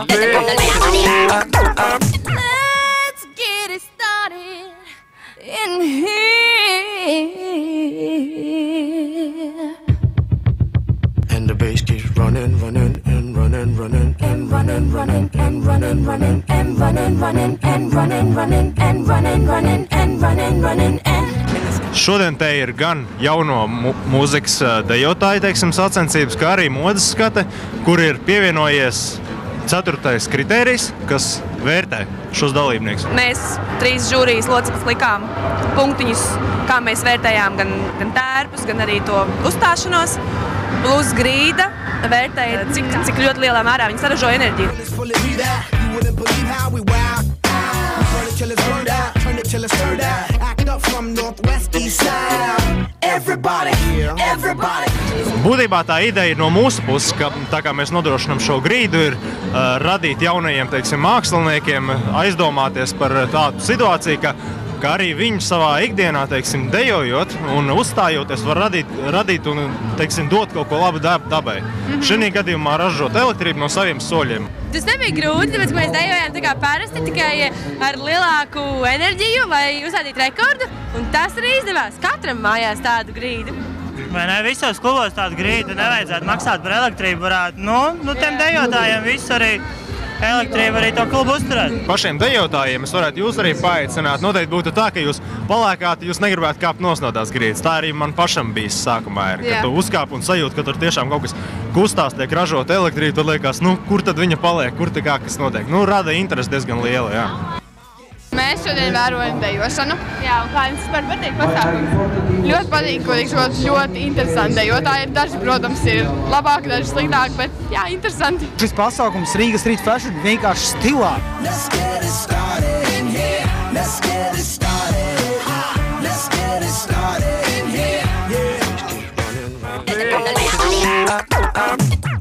Let's get it started in here. And the bass keeps running, running, and running, running, and running, running, and running, running, and running, running, and running, running, and running, running, and running, running, and. Šodien te ir gan jauno mūzikas dejotāju, teiksim, sacensības, kā arī modes skate, kur ir pievienojies 4. kritērijs, kas vērtē šos dalībniekus. Mēs 3 žūrijas locekļus likām punktiņus, kā mēs vērtējām gan tērpus, gan arī to uzstāšanos. Plus grīda vērtēja, cik ļoti lielā mērā viņi saražo enerģiju. Būtībā tā ideja no mūsu puses, ka tā kā mēs nodrošinām šo grīdu, ir radīt jaunajiem, teiksim, māksliniekiem aizdomāties par tādu situāciju, ka arī viņi savā ikdienā, teiksim, dejojot un uzstājoties var radīt un, teiksim, dot kaut ko labu dabai. Šajā gadījumā ražot elektrību no saviem soļiem. Tas nebija grūti, tāpēc, ka mēs dejojām tā kā parasti, tikai ar lielāku enerģiju, lai uzstādītu rekordu, un tas arī izdevās. Katram mājās tādu grīdu. Vai ne, visos klubos tādu grīdu nevajadzētu maksāt par elektrību varētu. Nu tiem dejotājiem visu arī elektrība arī to klubu uzturēt. Pašiem dejotājiem es varētu jūs arī paaicināt. Noteikti būtu tā, ka jūs palēkāt, jūs negribētu kāpt no tās grīdas. Tā arī man pašam bijis sākumā ir, kad tu uzkāp un sajūt, ka tur tiešām kaut kas kustās, tiek ražot elektrību, tad liekas, kur tad viņa paliek, kur te kā kas notiek. Rada interesi diezgan liela, jā. Mēs šodien vērojam dejošanu. Jā, un kā jums vispār patīk pasākums? Ļoti patīk, ko ļoti interesanti dejotāji. Daži, protams, ir labāki, daži sliktāki, bet jā, interesanti. Šis pasākums Rīgas Street Fashion vienkārši stilā. Let's get it started in here. Let's get it started. Let's get it started in here. Yeah.